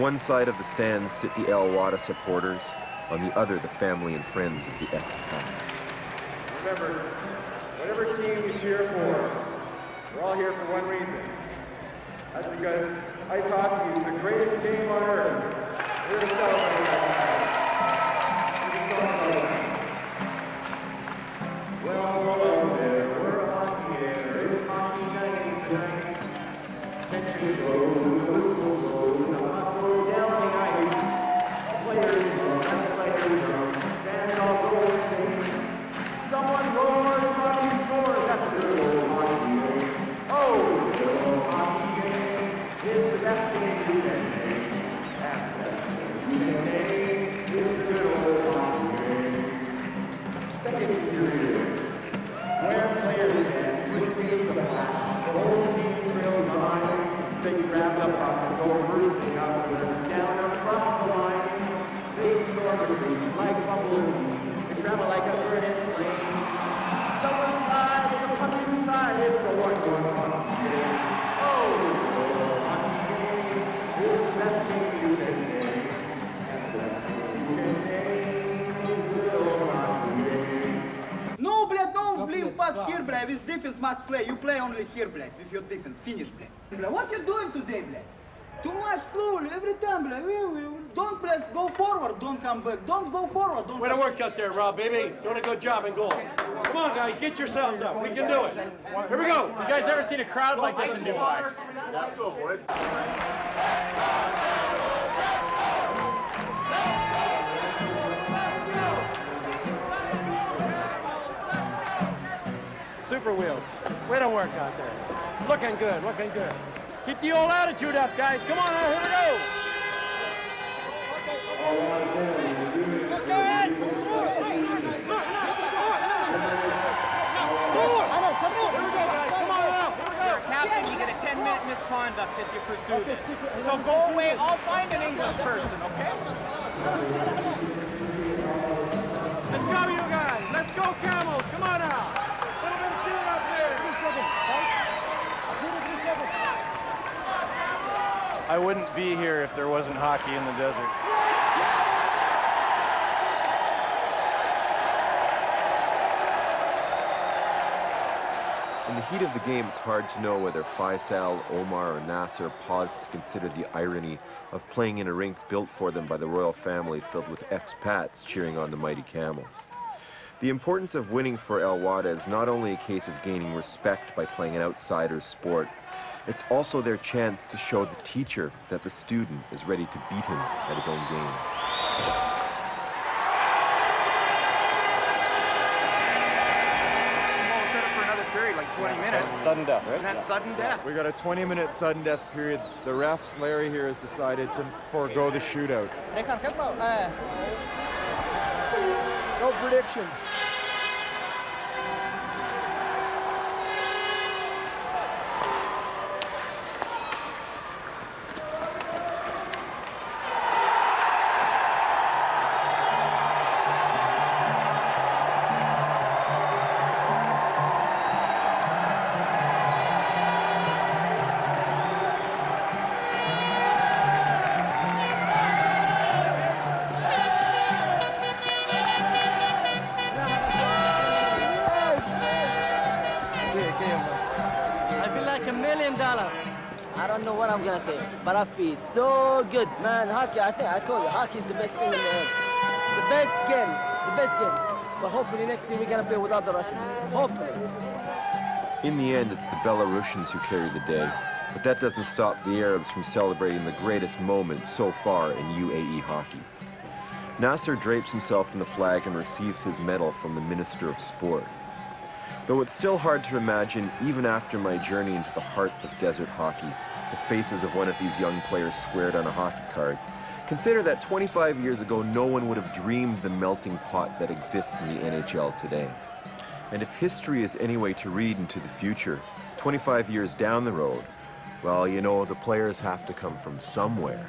one side of the stands sit the El Wada supporters, on the other the family and friends of the expats. Remember, whatever team you cheer for, we're all here for one reason. That's because ice hockey is the greatest game on earth. We're here to celebrate that. Well, there, we're a hockey air. It's hockey night tonight. Tension grows and the whistle blows. The puck goes down the ice. Players run, players run. Fans all go insane. Someone roars, hockey scores at the good old hockey game. Oh, the good old hockey game is the best game you can name. And the best game you can name is the good old hockey game. Second period. Where players dance with speeds of flash, the whole team trails behind. They grab the puck and go bursting out with it, down across the line. They form a crease like bumblebees. They travel like a bird in flame. Someone slides with the puck inside. It's a one-one hockey game. Oh, the hockey game is the best game you can name. And the best game you can name is the good hockey game. No, блядь, no, leave puck here, блядь. With defense must play. You play only here, блядь, with your defense. Finish, блядь. What you doing today, blядь? Too much slowly, every time, blядь. Don't, blядь, go forward, don't come back. Don't go forward, don't Way to work out there, Rob, baby. Doing a good job in goal. Come on, guys, get yourselves up. We can do it. Here we go. You guys ever seen a crowd like this in Dubai? Let's go, boys. Super wheels. Way to work out there. Looking good, looking good. Keep the old attitude up, guys. Come on, here we go. Go ahead. Here we go, guys. Come on now. Here we go. Captain, you get a 10-minute misconduct if you pursue this. So go away. I'll find an English person, okay? Let's go, you guys. Let's go, Camels. Come on now. A little bit of cheer up here. I wouldn't be here if there wasn't hockey in the desert. In the heat of the game, it's hard to know whether Faisal, Omar, or Nasser paused to consider the irony of playing in a rink built for them by the royal family filled with expats cheering on the mighty Camels. The importance of winning for El Wada is not only a case of gaining respect by playing an outsider's sport, it's also their chance to show the teacher that the student is ready to beat him at his own game. Set it for another period, like 20 minutes. Sudden death, right? And that's sudden death. We got a 20-minute sudden death period. The refs, Larry here, has decided to forego the shootout. No predictions. I don't know what I'm gonna say, but I feel so good, man. Hockey, I told you, hockey is the best thing in the world. The best game. But hopefully next year we're gonna play without the Russians. Hopefully. In the end, it's the Belarusians who carry the day, but that doesn't stop the Arabs from celebrating the greatest moment so far in UAE hockey. Nasser drapes himself in the flag and receives his medal from the Minister of Sport. Though it's still hard to imagine, even after my journey into the heart of desert hockey, the faces of one of these young players squared on a hockey card. Consider that 25 years ago, no one would have dreamed the melting pot that exists in the NHL today. And if history is any way to read into the future, 25 years down the road, well, you know, the players have to come from somewhere.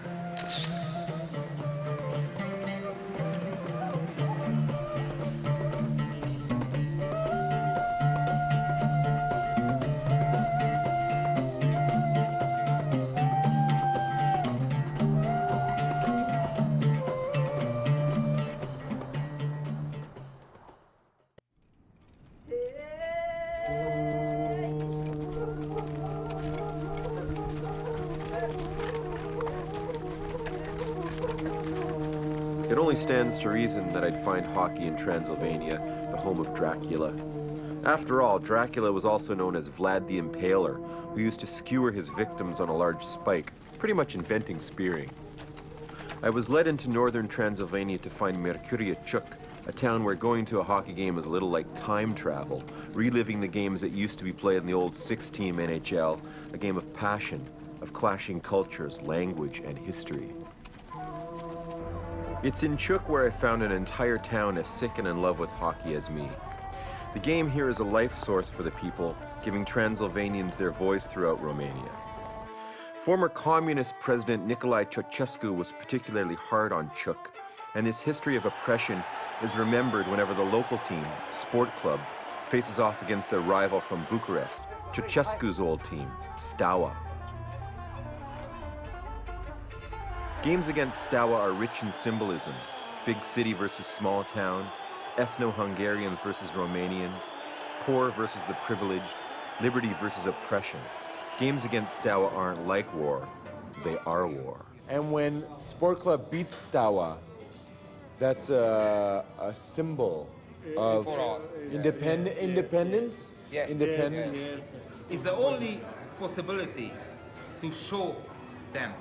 It only stands to reason that I'd find hockey in Transylvania, the home of Dracula. After all, Dracula was also known as Vlad the Impaler, who used to skewer his victims on a large spike, pretty much inventing spearing. I was led into northern Transylvania to find Mercuria Chuk, a town where going to a hockey game is a little like time travel, reliving the games that used to be played in the old 6-team NHL, a game of passion, of clashing cultures, language, and history. It's in Chuk where I found an entire town as sick and in love with hockey as me. The game here is a life source for the people, giving Transylvanians their voice throughout Romania. Former communist President Nicolae Ceausescu was particularly hard on Chuk, and this history of oppression is remembered whenever the local team, Sport Club, faces off against their rival from Bucharest, Ceausescu's old team, Steaua. Games against Steaua are rich in symbolism: big city versus small town, ethno-Hungarians versus Romanians, poor versus the privileged, liberty versus oppression. Games against Steaua aren't like war, they are war. And when Sport Club beats Steaua, that's a symbol of independence. Yes. Independence. Yes. It's the only possibility to show them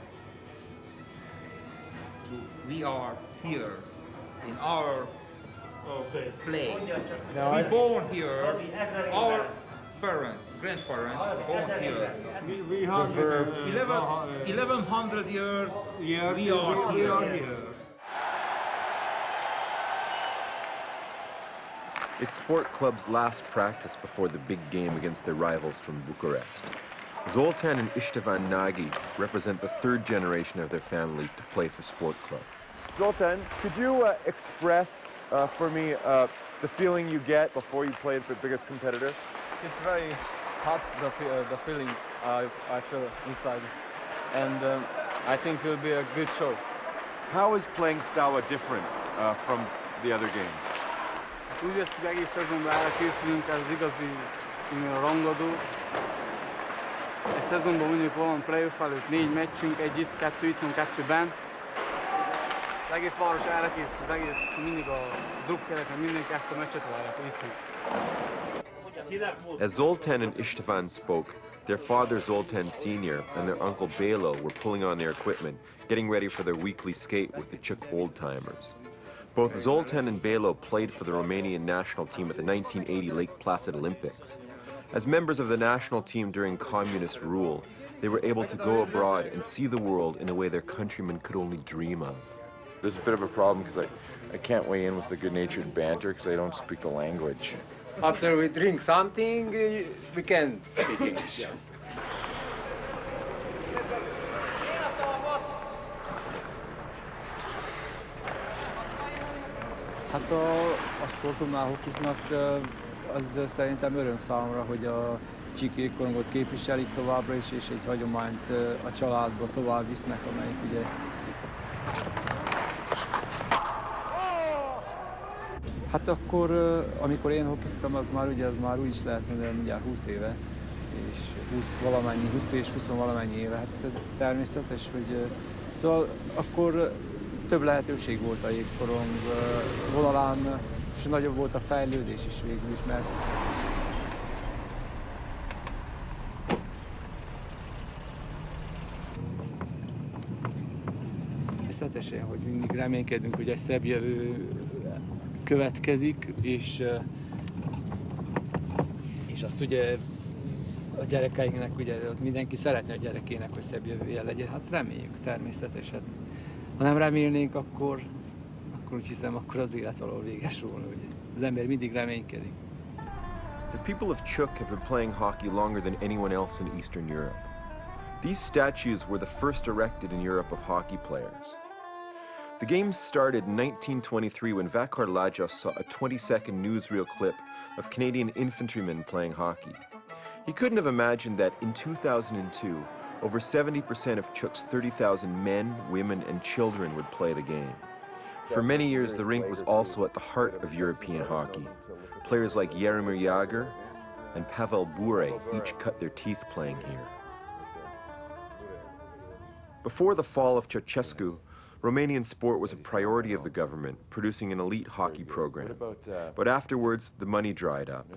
we are here in our place. We born here, our parents, grandparents born here. We have 1100 years we are here. It's Sport Club's last practice before the big game against their rivals from Bucharest. Zoltan and Istvan Nagy represent the third generation of their family to play for Sport Club. Zoltan, could you express for me the feeling you get before you play the biggest competitor? It's very hot, the feeling I feel inside. And I think it will be a good show. How is playing Steaua different from the other games? Úgy veszük, egész szezonban elkészülünk, ez igazi rangadó. Egy szezonban mondjuk van playoff előtt 4 meccsünk, egy itt, 2 itthon, 2 benn. Az egész város elkészült, egész mindig a drukkerek, mindenki ezt a meccset várják itthon. As Zoltan and Istvan spoke, their father Zoltan Sr. and their uncle Belo were pulling on their equipment, getting ready for their weekly skate with the Chuk old-timers. Both Zoltan and Belo played for the Romanian national team at the 1980 Lake Placid Olympics. As members of the national team during communist rule, they were able to go abroad and see the world in a way their countrymen could only dream of. There's a bit of a problem because I can't weigh in with the good-natured banter because I don't speak the language. After we drink something, we can speak English. Yes. Hát a sportomnál hokiznak, az szerintem öröm számomra, hogy a csíki korongot képviselik továbbra is, és egy hagyományt a családba tovább visznek, amelyik ugye... Hát akkor, amikor én hokiztam, az már úgy is lehet mondani, mindjárt 20 éve, és 20 és 20 valamennyi éve, hát természetes, hogy... Szóval akkor több lehetőség volt a jégkorong vonalán, és nagyobb volt a fejlődés is végül is, mert természetesen, hogy mindig reménykedünk, hogy egy szebb jövő következik, és azt ugye a gyerekeinknek, ugye mindenki szeretne a gyerekének, hogy szebb jövője legyen, hát reméljük természetesen. Ha nem remélnénk, akkor úgy hiszem, akkor az élet valahol véges volna, ugye. Az ember mindig reménykedik. The people of Chuk have been playing hockey longer than anyone else in Eastern Europe. These statues were the first erected in Europe of hockey players. The games started in 1923 when Vakar Lajos saw a 20-second newsreel clip of Canadian infantrymen playing hockey. He couldn't have imagined that in 2002, over 70% of Chuk's 30,000 men, women, and children would play the game. For many years, the rink was also at the heart of European hockey. Players like Jaromir Jagr and Pavel Bure each cut their teeth playing here. Before the fall of Ceausescu, Romanian sport was a priority of the government, producing an elite hockey program. But afterwards, the money dried up.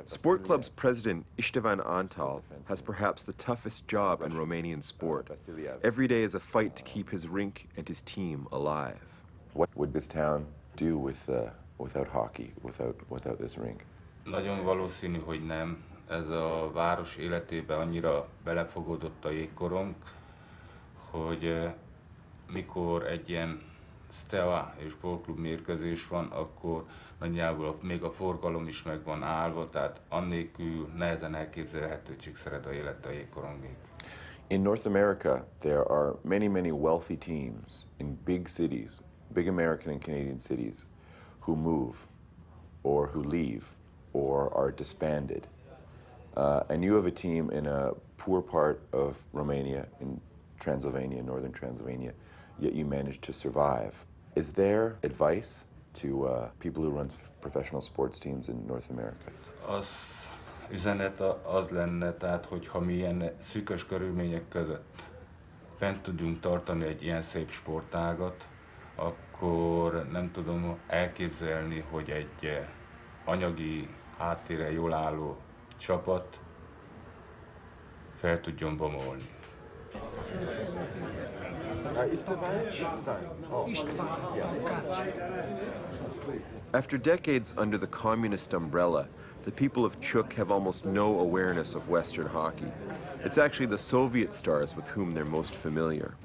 Sport Club's president, Istvan Antal, has perhaps the toughest job in Romanian sport. Every day is a fight to keep his rink and his team alive. What would this town do without hockey, without this rink? Nagyon valószínű, hogy nem. Ez a város életébe annyira belefogódott a jégkorong, hogy mikor egy ilyen Steaua és Sportklub mérkőzés van, akkor nagyjából még a forgalom is meg van állva, tehát annélkül nehezen elképzelhető Csíkszereda élete a jégkorongig. In North America, there are many wealthy teams in big cities, big American and Canadian cities, who move, or who leave, or are disbanded. And you have a team in a poor part of Romania, in Transylvania, northern Transylvania, yet you managed to survive. Is there advice to people who run professional sports teams in North America? Az üzenet az lenne, tehát hogyha mi ilyen szűkös körülmények között fent tudjunk tartani egy ilyen szép sportágat, akkor nem tudom elképzelni, hogy egy anyagi háttérrel jól álló csapat fel tudjon bomolni. After decades under the communist umbrella, the people of Chuk have almost no awareness of Western hockey. It's actually the Soviet stars with whom they're most familiar.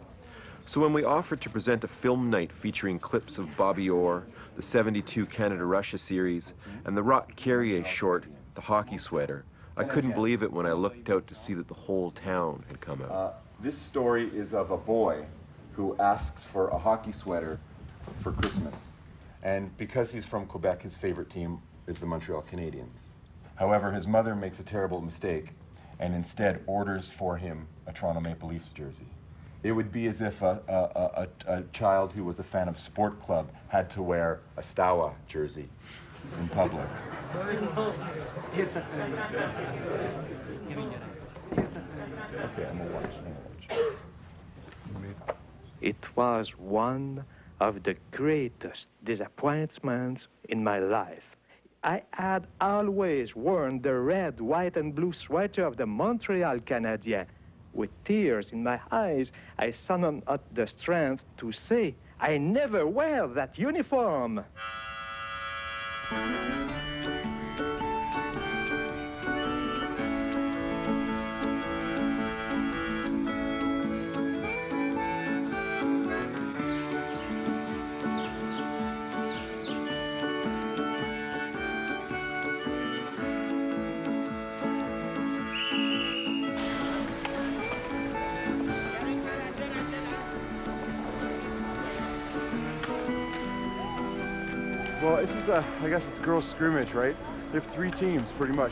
So when we offered to present a film night featuring clips of Bobby Orr, the '72 Canada-Russia series, and the Rock Carrier short, The Hockey Sweater, I couldn't believe it when I looked out to see that the whole town had come out. This story is of a boy who asks for a hockey sweater for Christmas. And because he's from Quebec, his favorite team is the Montreal Canadiens. However, his mother makes a terrible mistake and instead orders for him a Toronto Maple Leafs jersey. It would be as if a child who was a fan of Sport Club had to wear a Steaua jersey in public. Okay, I'm gonna watch. It was one of the greatest disappointments in my life. I had always worn the red, white, and blue sweater of the Montreal Canadiens. With tears in my eyes, I summoned up the strength to say, I never wear that uniform. Well, this is I guess it's a girls' scrimmage, right? They have 3 teams, pretty much.